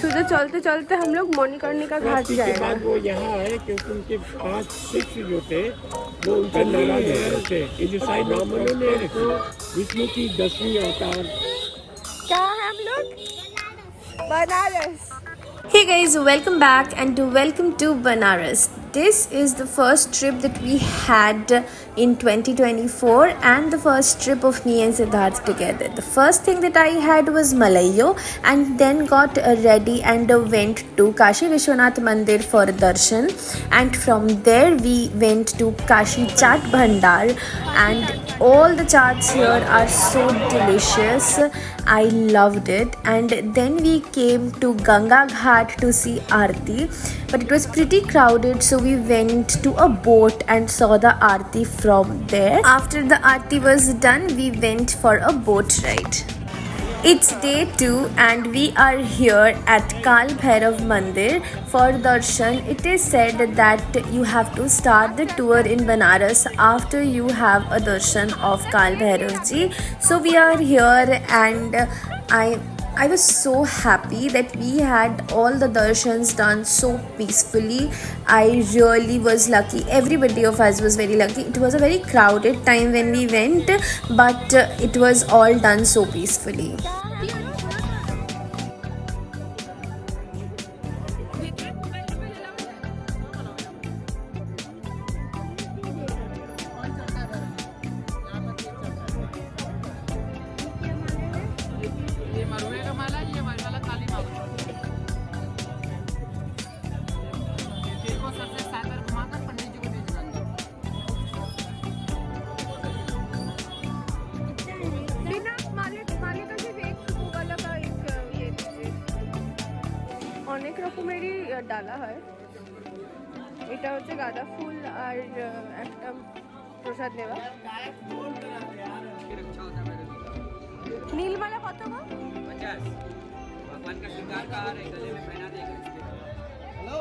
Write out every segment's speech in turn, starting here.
सुबह चलते चलते हम लोग मणिकर्णिका घाट जाएगा। बाद वो यहाँ आए क्योंकि उनके 5 शिष्य जो थे वो उनसे नाराज हो रहे थे। ब्राह्मणों ने इनको विष्णु की 10वीं अवतार। कहाँ है हम लोग? Banaras. Hey guys, welcome back and welcome to Banaras. This is the first trip that we had in 2024 and the first trip of me and Siddharth together. The first thing that I had was Malayo and then got ready and went to Kashi Vishwanath Mandir for darshan, and from there we went to Kashi Chaat Bhandar, and all the chaats here are so delicious. I loved it. And then we came to Ganga Ghat to see Aarti, but it was pretty crowded, so we went to a boat and saw the Aarti from there. After the Aarti was done, we went for a boat ride. It's day 2 and we are here at Kal Bhairav Mandir for darshan. It is said that you have to start the tour in Banaras after you have a darshan of Kal Bhairav Ji. So we are here and I was so happy that we had all the darshans done so peacefully. I really was lucky. Everybody of us was very lucky. It was a very crowded time when we went, but it was all done so peacefully. অনেক রকমেরই ডালা হয়। এটা হচ্ছে গাঁদা ফুল আর একটা প্রসাদ নেওয়া। নীলমালা কত গো? 50। भगवान का श्रृंगार का हार है, गले में पहना देगा इसके। Hello.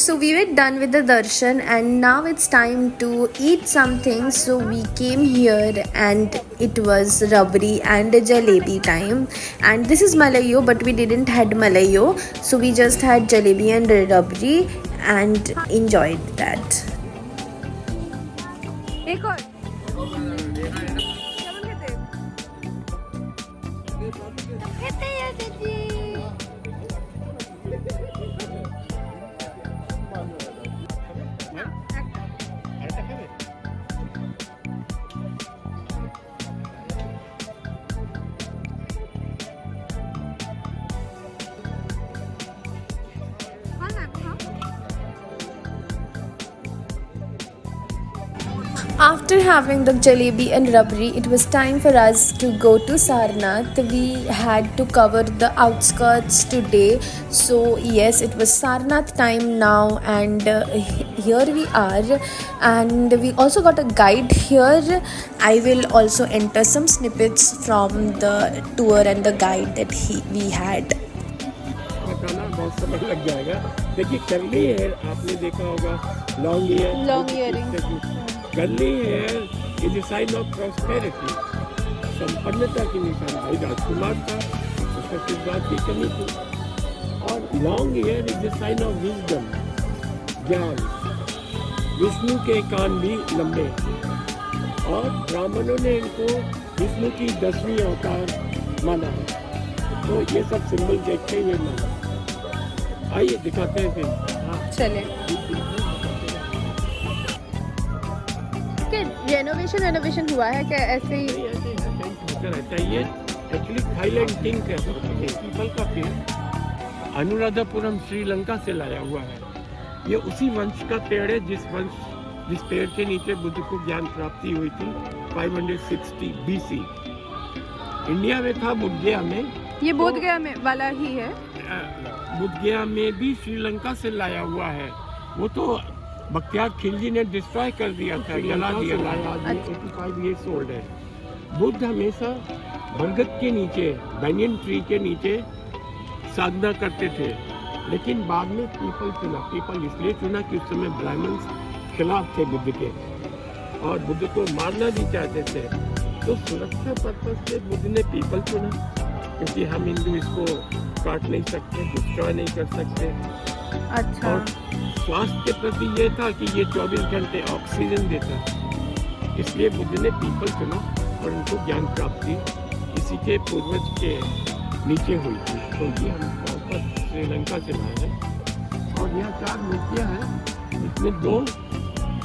So we were done with the darshan and now it's time to eat something. So we came here and it was rabri and jalebi time. And this is Malayo, but we didn't had Malayo. So we just had jalebi and rabri and enjoyed that. After having the jalebi and rabri, it was time for us to go to Sarnath. We had to cover the outskirts today. So yes, it was Sarnath time now and here we are. And we also got a guide here. I will also enter some snippets from the tour and the guide that we had. बहुत समय लग जाएगा। देखिए curly hair आपने देखा होगा, long earring. Curly hair is a sign of prosperity, संपन्नता की निशानी। भाई राजकुमार था, उसका किस बात की कमी थी। और long hair is a sign of wisdom, ज्ञान। विष्णु के कान भी लंबे, और ब्राह्मणों ने इनको विष्णु की 10वीं अवतार माना है। तो ये सब सिंबल देखते हुए माना। आइए दिखाते हैं फिर। चले। रेनोवेशन हुआ है क्या? ऐसे ही रहता है। ये एक्चुअली थाईलैंड किंग है, पीपल का पेड़ अनुराधापुरम श्रीलंका से लाया हुआ है। ये उसी वंश का पेड़ है जिस पेड़ के नीचे बुद्ध को ज्ञान प्राप्ति हुई थी 560 BC। इंडिया में था, बुद्ध गया में। ये बोध गया में वाला ही है। बुद्ध गया में भी श्रीलंका से लाया हुआ है। वो तो बख्तियार खिलजी ने डिस्ट्रॉय कर दिया था, जला दिया था। 85 years old है। बुद्ध हमेशा बरगद के नीचे, बैनियन ट्री के नीचे साधना करते थे। लेकिन बाद में पीपल चुना। पीपल इसलिए चुना कि उस समय ब्राह्मण्स खिलाफ थे बुद्ध के और बुद्ध को मारना भी चाहते थे, तो सुरक्षा पर्पज से बुद्ध ने पीपल चुना, क्योंकि हम हिंदू इसको काट नहीं सकते, डिस्ट्रॉय नहीं कर सकते। अच्छा। और स्वास्थ्य के प्रति ये था कि ये 24 घंटे ऑक्सीजन देता, इसलिए बुद्ध ने पीपल चुना और उनको ज्ञान प्राप्ति इसी के पूर्वज के नीचे हुई थी। तो ये हम वापस श्रीलंका से लाए हैं और यहाँ 4 मूर्तियाँ हैं, इसमें 2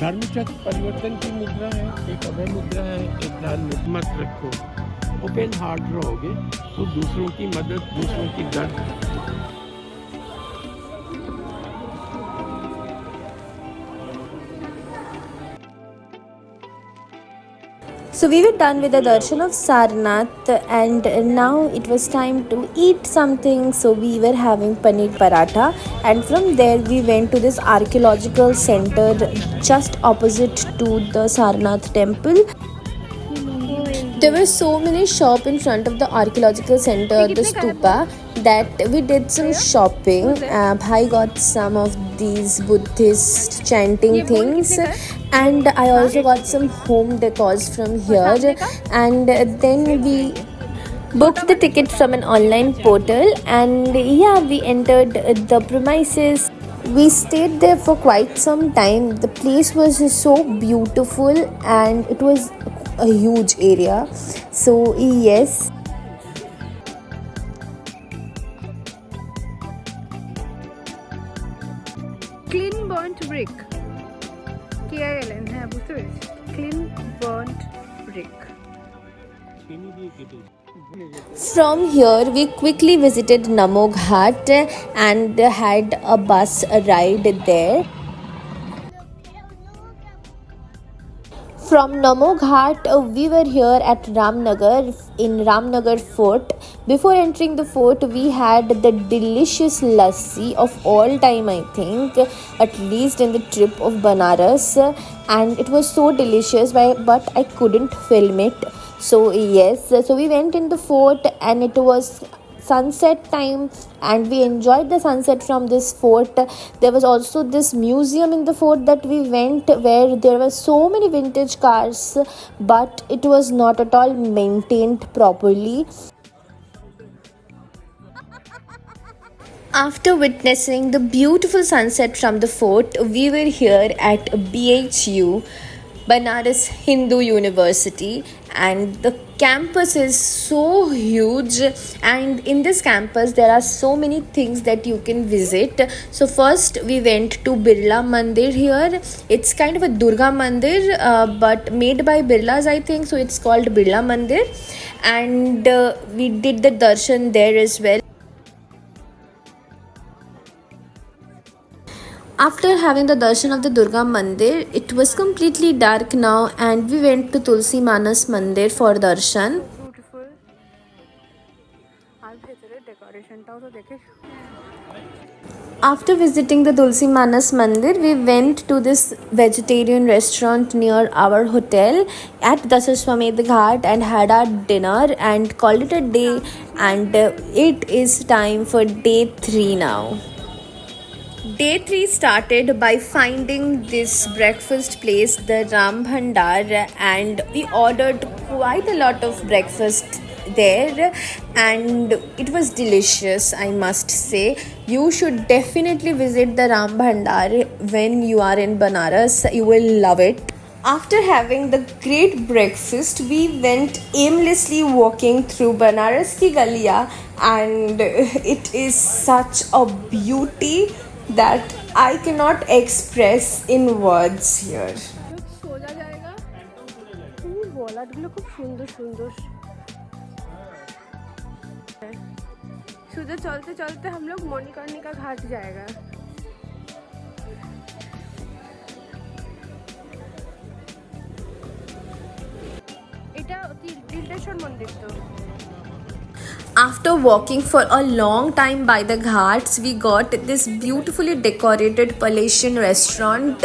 धर्मचक्र परिवर्तन की मुद्रा है, एक अभय मुद्रा है, एक ध्यान मुद्रा। मत रखो, ओपन हार्ट रहोगे तो दूसरों की मदद, दूसरों की दर्द। So we were done with the darshan of Sarnath and now it was time to eat something. So we were having paneer paratha and from there we went to this archaeological center just opposite to the Sarnath temple. There were so many shops in front of the archaeological center, the stupa, that we did some shopping. I got some of these Buddhist chanting things and I also got some home decors from here, and then we booked the ticket from an online portal and yeah, we entered the premises. We stayed there for quite some time. The place was so beautiful and it was a huge area. So yes. Clean burnt brick KILN, হ্যাঁ বুঝতে পেরেছি, clean burnt brick. From here, we quickly visited Namo Ghat and had a bus ride there. From Namo Ghat, we were here at Ramnagar in Ramnagar Fort. Before entering the fort, we had the delicious lassi of all time, I think, at least in the trip of Banaras, and it was so delicious, but I couldn't film it. So yes, so we went in the fort and it was sunset time and we enjoyed the sunset from this fort. There was also this museum in the fort that we went, where there were so many vintage cars, but it was not at all maintained properly. After witnessing the beautiful sunset from the fort, we were here at BHU, Banaras Hindu University, and the campus is so huge, and in this campus there are so many things that you can visit. So first we went to Birla Mandir here. It's kind of a Durga Mandir, but made by Birlas, I think, so it's called Birla Mandir, and we did the darshan there as well. After having the darshan of the Durga Mandir, it was completely dark now and we went to Tulsi Manas Mandir for darshan. Beautiful. আর ভেতরের ডেকোরেশনটাও তো দেখে। After visiting the Tulsi Manas Mandir, we went to this vegetarian restaurant near our hotel at Dasashwamedh Ghat and had our dinner and called it a day, and it is time for day 3 now. Day 3 started by finding this breakfast place, the Ram Bhandar, and we ordered quite a lot of breakfast there and it was delicious, I must say. You should definitely visit the Ram Bhandar when you are in Banaras. You will love it. After having the great breakfast, we went aimlessly walking through Banaras ki Galiya, and it is such a beauty that I cannot express in words here. সোজা জায়গা, তুমি বলাটগুলো খুব সুন্দর সুন্দর। সোজা চলতে চলতে हम लोग मणिकर्णिका घाट जाएगा। এটা তিলটেশ্বর মন্দির তো। After walking for a long time by the ghats, we got this beautifully decorated Palatian restaurant.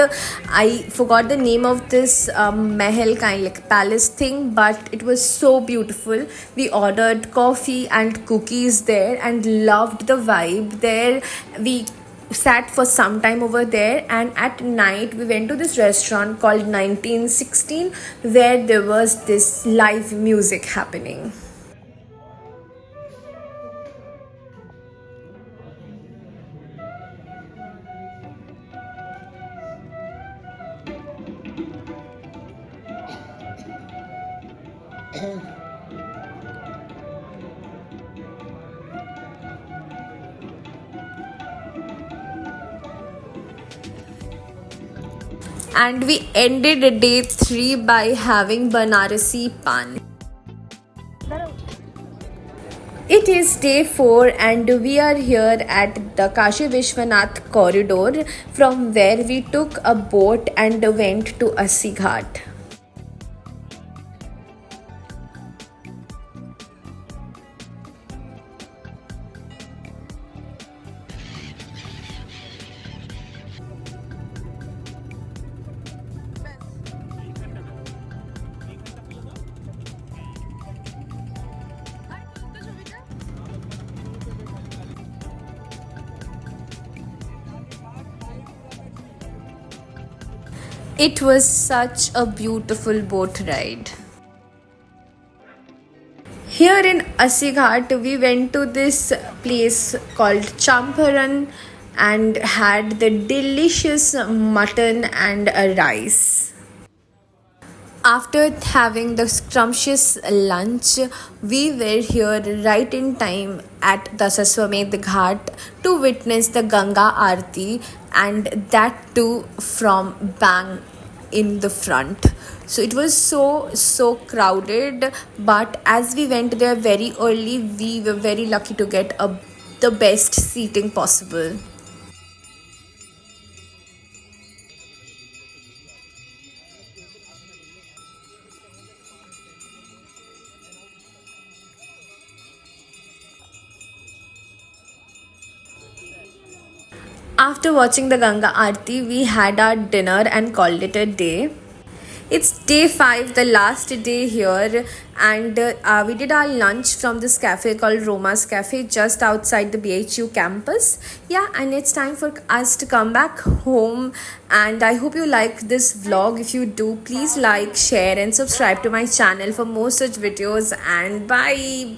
I forgot the name of this mahal kind like palace thing, but it was so beautiful. We ordered coffee and cookies there and loved the vibe there. We sat for some time over there, and at night we went to this restaurant called 1916 where there was this live music happening. And we ended day 3 by having Banarasi pan. It is day 4 and we are here at the Kashi Vishwanath corridor, from where we took a boat and went to Assi Ghat. It was such a beautiful boat ride. Here in Assi Ghat, we went to this place called Champaran and had the delicious mutton and a rice. After having the scrumptious lunch, we were here right in time at the Saswamedh Ghat to witness the Ganga Aarti, and that too from bang in the front. So it was so crowded, but as we went there very early, we were very lucky to get the best seating possible. After watching the Ganga Aarti, we had our dinner and called it a day. It's day 5, the last day here, and we did our lunch from this cafe called Roma's Cafe just outside the BHU campus. Yeah, and it's time for us to come back home. And I hope you like this vlog. If you do, please like, share, and subscribe to my channel for more such videos. And bye.